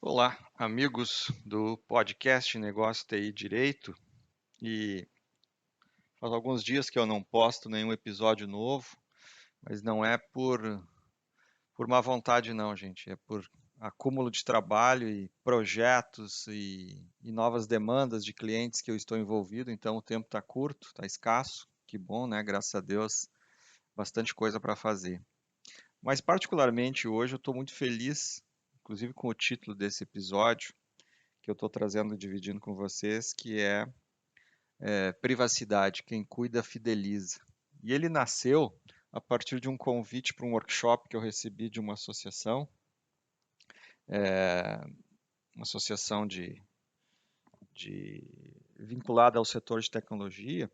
Olá, amigos do podcast Negócio TI Direito. E faz alguns dias que eu não posto nenhum episódio novo, mas não é por má vontade não, gente. É por acúmulo de trabalho e projetos e novas demandas de clientes que eu estou envolvido. Então o tempo está curto, está escasso. Que bom, né? Graças a Deus, bastante coisa para fazer. Mas particularmente hoje eu estou muito feliz, inclusive com o título desse episódio que eu estou trazendo, dividindo com vocês, que é privacidade, quem cuida fideliza. E ele nasceu a partir de um convite para um workshop que eu recebi de uma associação de vinculada ao setor de tecnologia.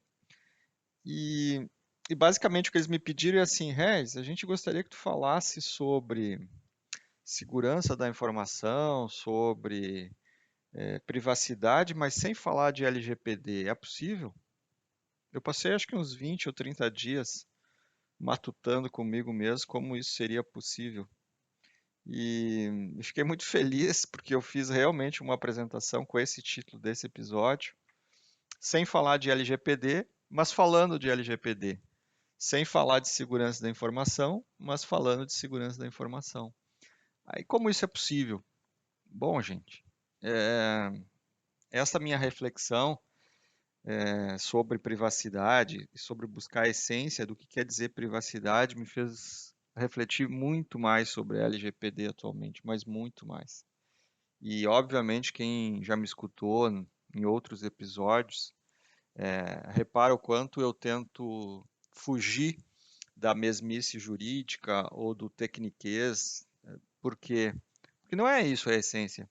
E, e basicamente o que eles me pediram é assim, Regis, a gente gostaria que tu falasse sobre segurança da informação, sobre privacidade, mas sem falar de LGPD. É possível? Eu passei acho que uns 20 ou 30 dias matutando comigo mesmo como isso seria possível. E fiquei muito feliz porque eu fiz realmente uma apresentação com esse título desse episódio, sem falar de LGPD, mas falando de LGPD. Sem falar de segurança da informação, mas falando de segurança da informação. Aí, como isso é possível? Bom, gente, é, essa minha reflexão sobre privacidade e sobre buscar a essência do que quer dizer privacidade me fez refletir muito mais sobre a LGPD atualmente, mas muito mais. E, obviamente, quem já me escutou em outros episódios, repara o quanto eu tento fugir da mesmice jurídica ou do tecniquez, porque, porque não é isso a essência.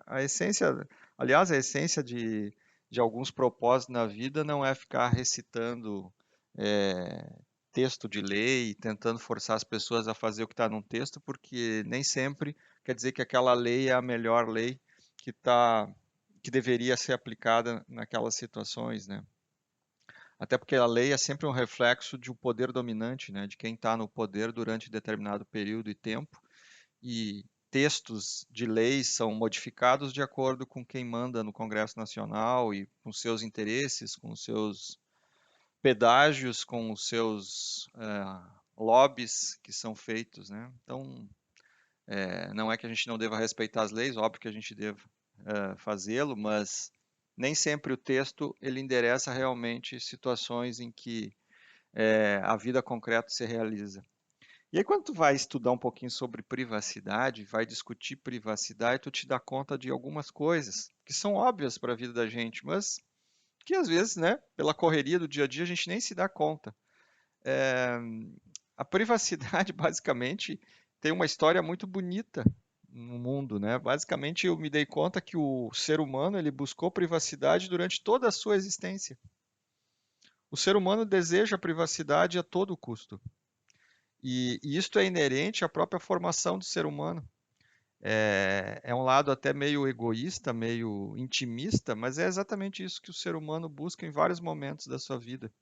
A essência, aliás, a essência de alguns propósitos na vida não é ficar recitando texto de lei, tentando forçar as pessoas a fazer o que está num texto, porque nem sempre quer dizer que aquela lei é a melhor lei que tá, que deveria ser aplicada naquelas situações, né? Até porque a lei é sempre um reflexo de um poder dominante, né? De quem está no poder durante determinado período e tempo e textos de leis são modificados de acordo com quem manda no Congresso Nacional e com seus interesses, com seus pedágios, com os seus lobbies que são feitos, né? Então, não é que a gente não deva respeitar as leis, óbvio que a gente deva fazê-lo, mas nem sempre o texto ele endereça realmente situações em que a vida concreta se realiza. E aí, quando tu vai estudar um pouquinho sobre privacidade, vai discutir privacidade, tu te dá conta de algumas coisas que são óbvias para a vida da gente, mas que às vezes, né, pela correria do dia a dia, a gente nem se dá conta. É, a privacidade, basicamente, tem uma história muito bonita no mundo, né? Basicamente, eu me dei conta que o ser humano ele buscou privacidade durante toda a sua existência. O ser humano deseja privacidade a todo custo. E isto é inerente à própria formação do ser humano. É um lado até meio egoísta, meio intimista, mas é exatamente isso que o ser humano busca em vários momentos da sua vida.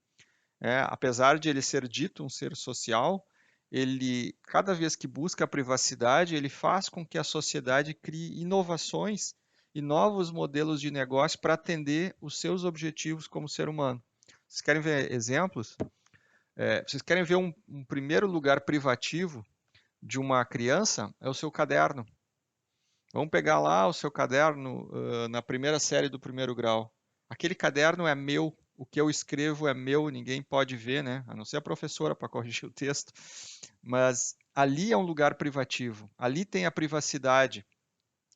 Apesar de ele ser dito um ser social, ele, cada vez que busca a privacidade, ele faz com que a sociedade crie inovações e novos modelos de negócio para atender os seus objetivos como ser humano. Vocês querem ver exemplos? Vocês querem ver um primeiro lugar privativo de uma criança? É o seu caderno. Vamos pegar lá o seu caderno, na primeira série do primeiro grau. Aquele caderno é meu, o que eu escrevo é meu, ninguém pode ver, né? A não ser a professora para corrigir o texto. Mas ali é um lugar privativo. Ali tem a privacidade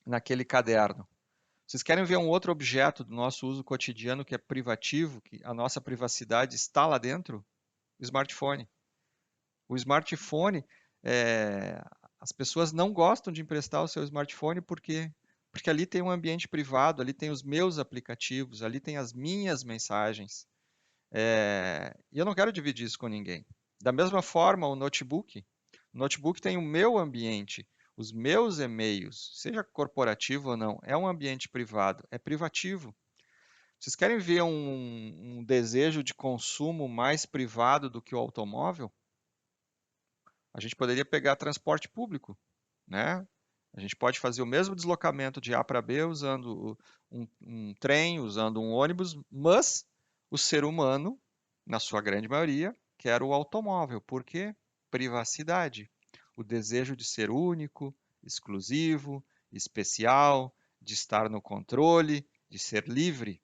naquele caderno. Vocês querem ver um outro objeto do nosso uso cotidiano que é privativo, que a nossa privacidade está lá dentro? O smartphone. O smartphone, é, as pessoas não gostam de emprestar o seu smartphone porque ali tem um ambiente privado, ali tem os meus aplicativos, ali tem as minhas mensagens. E eu não quero dividir isso com ninguém. Da mesma forma, o notebook tem o meu ambiente, os meus e-mails, seja corporativo ou não, é um ambiente privado, é privativo. Vocês querem ver um desejo de consumo mais privado do que o automóvel? A gente poderia pegar transporte público, né? A gente pode fazer o mesmo deslocamento de A para B usando um trem, usando um ônibus, mas o ser humano, na sua grande maioria, quer o automóvel. Por quê? Privacidade. O desejo de ser único, exclusivo, especial, de estar no controle, de ser livre.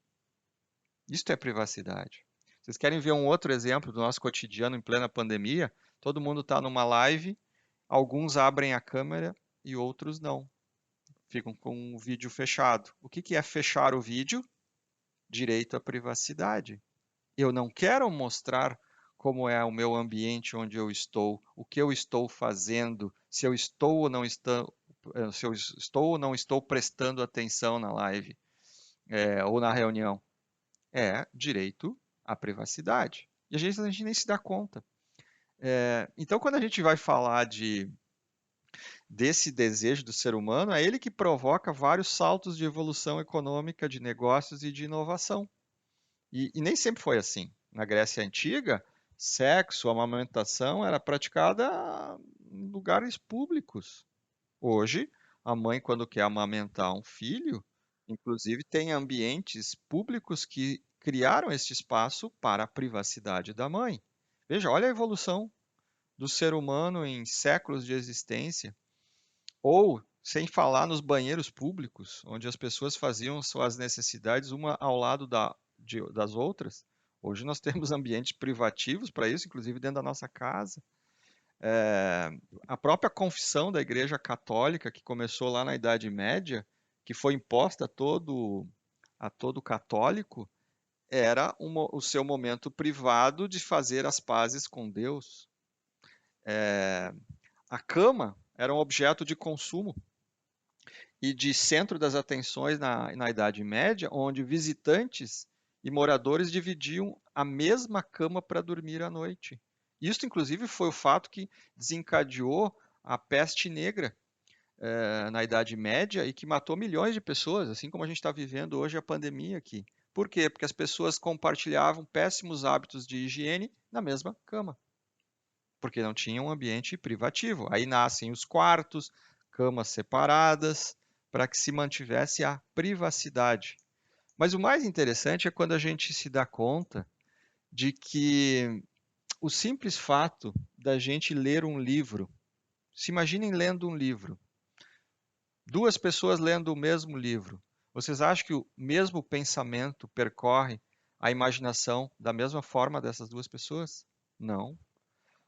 Isto é privacidade. Vocês querem ver um outro exemplo do nosso cotidiano em plena pandemia? Todo mundo está numa live, alguns abrem a câmera e outros não. Ficam com o vídeo fechado. O que que é fechar o vídeo? Direito à privacidade. Eu não quero mostrar como é o meu ambiente onde eu estou, o que eu estou fazendo, se eu estou ou não estou, se eu estou ou não estou prestando atenção na live, ou na reunião. É direito à privacidade. E às vezes a gente nem se dá conta. Então, quando a gente vai falar desse desejo do ser humano, é ele que provoca vários saltos de evolução econômica, de negócios e de inovação. E nem sempre foi assim. Na Grécia Antiga, sexo, amamentação era praticada em lugares públicos. Hoje, a mãe, quando quer amamentar um filho, inclusive tem ambientes públicos que criaram este espaço para a privacidade da mãe. Veja, olha a evolução do ser humano em séculos de existência. Ou, sem falar nos banheiros públicos, onde as pessoas faziam suas necessidades uma ao lado das outras. Hoje nós temos ambientes privativos para isso, inclusive dentro da nossa casa. A própria confissão da Igreja Católica, que começou lá na Idade Média, que foi imposta a todo católico, era o seu momento privado de fazer as pazes com Deus. A cama era um objeto de consumo e de centro das atenções na Idade Média, onde visitantes e moradores dividiam a mesma cama para dormir à noite. Isso, inclusive, foi o fato que desencadeou a peste negra na Idade Média e que matou milhões de pessoas, assim como a gente está vivendo hoje a pandemia aqui. Por quê? Porque as pessoas compartilhavam péssimos hábitos de higiene na mesma cama, porque não tinha um ambiente privativo. Aí nascem os quartos, camas separadas, para que se mantivesse a privacidade. Mas o mais interessante é quando a gente se dá conta de que o simples fato da gente ler um livro, se imaginem lendo um livro, duas pessoas lendo o mesmo livro, vocês acham que o mesmo pensamento percorre a imaginação da mesma forma dessas duas pessoas? Não.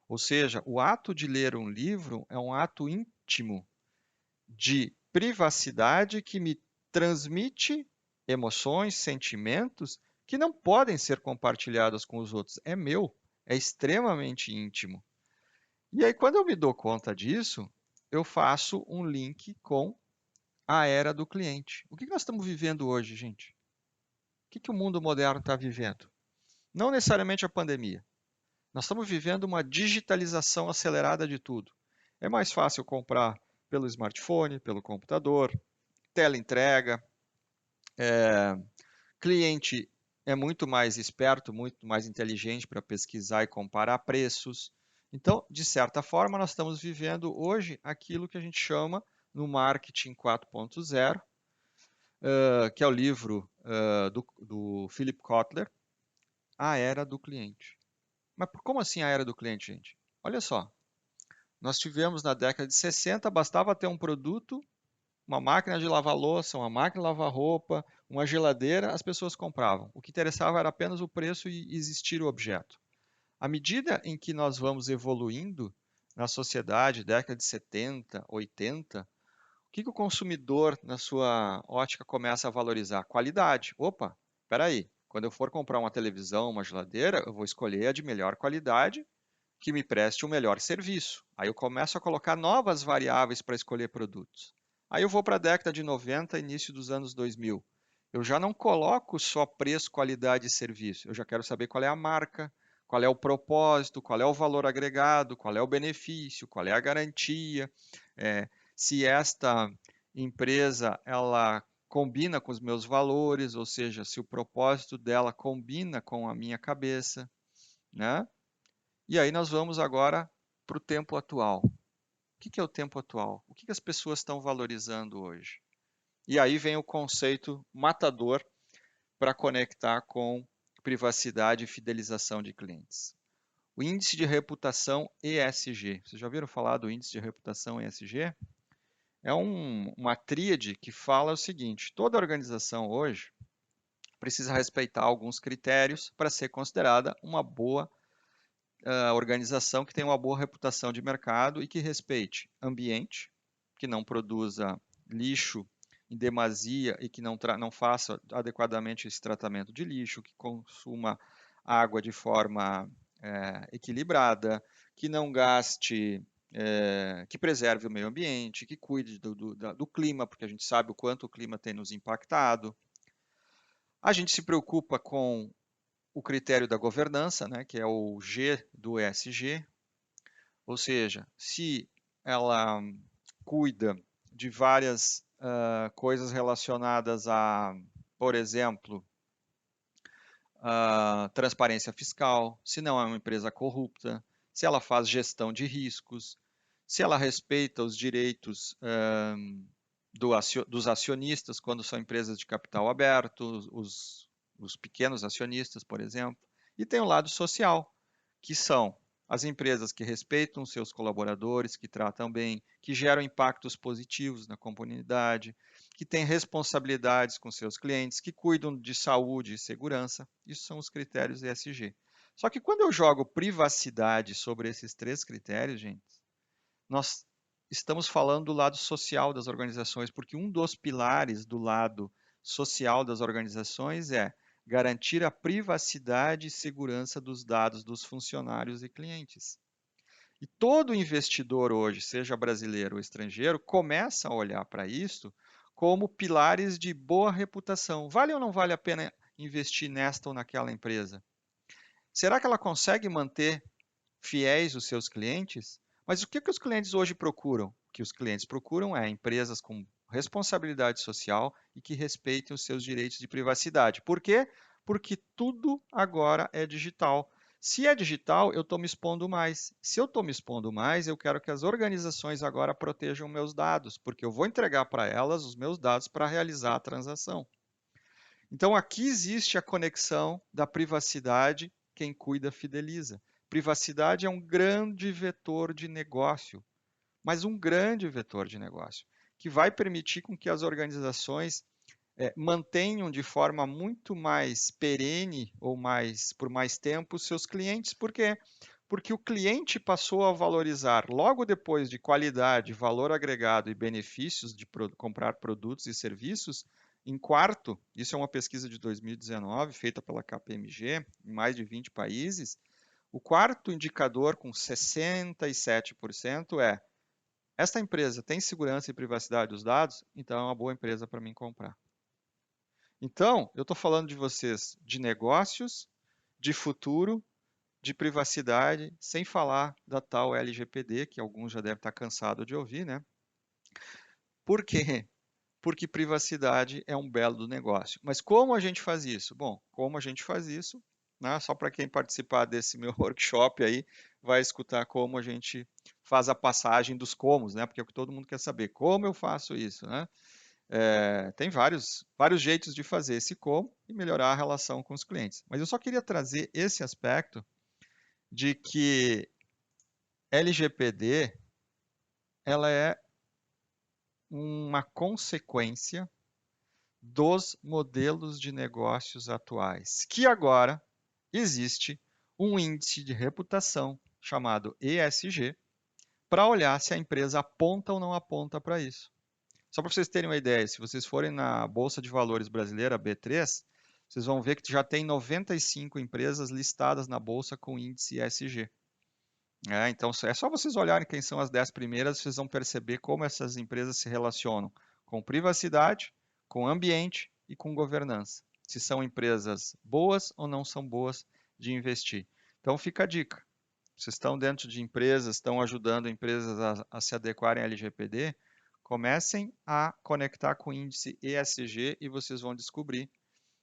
Ou seja, o ato de ler um livro é um ato íntimo de privacidade que me transmite emoções, sentimentos que não podem ser compartilhados com os outros. É meu, é extremamente íntimo. E aí, quando eu me dou conta disso, eu faço um link com a era do cliente. O que nós estamos vivendo hoje, gente? O que o mundo moderno está vivendo? Não necessariamente a pandemia. Nós estamos vivendo uma digitalização acelerada de tudo. É mais fácil comprar pelo smartphone, pelo computador, teleentrega, cliente é muito mais esperto, muito mais inteligente para pesquisar e comparar preços. Então, de certa forma, nós estamos vivendo hoje aquilo que a gente chama no marketing 4.0, que é o livro do Philip Kotler, A Era do Cliente. Mas como assim a era do cliente, gente? Olha só, nós tivemos na década de 60, bastava ter um produto, uma máquina de lavar louça, uma máquina de lavar roupa, uma geladeira, as pessoas compravam. O que interessava era apenas o preço e existir o objeto. À medida em que nós vamos evoluindo na sociedade, década de 70, 80, o que o consumidor, na sua ótica, começa a valorizar? Qualidade. Opa, espera aí. Quando eu for comprar uma televisão, uma geladeira, eu vou escolher a de melhor qualidade que me preste um melhor serviço. Aí eu começo a colocar novas variáveis para escolher produtos. Aí eu vou para a década de 90, início dos anos 2000. Eu já não coloco só preço, qualidade e serviço. Eu já quero saber qual é a marca, qual é o propósito, qual é o valor agregado, qual é o benefício, qual é a garantia, se esta empresa ela combina com os meus valores, ou seja, se o propósito dela combina com a minha cabeça, né? E aí nós vamos agora para o tempo atual. O que é o tempo atual? O que as pessoas estão valorizando hoje? E aí vem o conceito matador para conectar com privacidade e fidelização de clientes. O índice de reputação ESG. Vocês já ouviram falar do índice de reputação ESG? É uma tríade que fala o seguinte: toda organização hoje precisa respeitar alguns critérios para ser considerada uma boa organização que tem uma boa reputação de mercado e que respeite ambiente, que não produza lixo em demasia e que não faça adequadamente esse tratamento de lixo, que consuma água de forma equilibrada, que não gaste, que preserve o meio ambiente, que cuide do clima, porque a gente sabe o quanto o clima tem nos impactado. A gente se preocupa com o critério da governança, né, que é o G do ESG, ou seja, se ela cuida de várias coisas relacionadas a, por exemplo, transparência fiscal, se não é uma empresa corrupta, se ela faz gestão de riscos, se ela respeita os direitos dos acionistas quando são empresas de capital aberto, os pequenos acionistas, por exemplo, e tem o lado social, que são as empresas que respeitam seus colaboradores, que tratam bem, que geram impactos positivos na comunidade, que têm responsabilidades com seus clientes, que cuidam de saúde e segurança. Isso são os critérios ESG. Só que quando eu jogo privacidade sobre esses três critérios, gente, nós estamos falando do lado social das organizações, porque um dos pilares do lado social das organizações é garantir a privacidade e segurança dos dados dos funcionários e clientes. E todo investidor hoje, seja brasileiro ou estrangeiro, começa a olhar para isso como pilares de boa reputação. Vale ou não vale a pena investir nesta ou naquela empresa? Será que ela consegue manter fiéis os seus clientes? Mas o que os clientes hoje procuram? O que os clientes procuram é empresas com responsabilidade social e que respeitem os seus direitos de privacidade. Por quê? Porque tudo agora é digital. Se é digital, eu estou me expondo mais. Se eu estou me expondo mais, eu quero que as organizações agora protejam meus dados, porque eu vou entregar para elas os meus dados para realizar a transação. Então, aqui existe a conexão da privacidade, quem cuida fideliza. Privacidade é um grande vetor de negócio, mas um grande vetor de negócio, que vai permitir com que as organizações mantenham de forma muito mais perene ou por mais tempo os seus clientes. Por quê? Porque o cliente passou a valorizar, logo depois de qualidade, valor agregado e benefícios de comprar produtos e serviços, em quarto, isso é uma pesquisa de 2019, feita pela KPMG, em mais de 20 países, o quarto indicador, com 67%, é: esta empresa tem segurança e privacidade dos dados? Então é uma boa empresa para mim comprar. Então, eu estou falando de vocês de negócios, de futuro, de privacidade, sem falar da tal LGPD, que alguns já devem estar cansados de ouvir, né? Por quê? Porque privacidade é um belo do negócio. Mas como a gente faz isso? Bom, como a gente faz isso, né? Só para quem participar desse meu workshop aí, vai escutar como a gente faz a passagem dos comos, né? Porque é o que todo mundo quer saber. Como eu faço isso, né? Tem vários jeitos de fazer esse como e melhorar a relação com os clientes. Mas eu só queria trazer esse aspecto de que LGPD ela é uma consequência dos modelos de negócios atuais, que agora existe um índice de reputação chamado ESG para olhar se a empresa aponta ou não aponta para isso. Só para vocês terem uma ideia, se vocês forem na Bolsa de Valores brasileira, B3, vocês vão ver que já tem 95 empresas listadas na bolsa com índice ESG. Então, é só vocês olharem quem são as 10 primeiras, vocês vão perceber como essas empresas se relacionam com privacidade, com ambiente e com governança. Se são empresas boas ou não são boas de investir. Então, fica a dica. Vocês estão dentro de empresas, estão ajudando empresas a se adequarem à LGPD, comecem a conectar com o índice ESG e vocês vão descobrir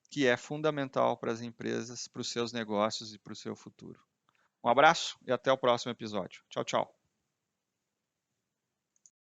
que é fundamental para as empresas, para os seus negócios e para o seu futuro. Um abraço e até o próximo episódio. Tchau, tchau.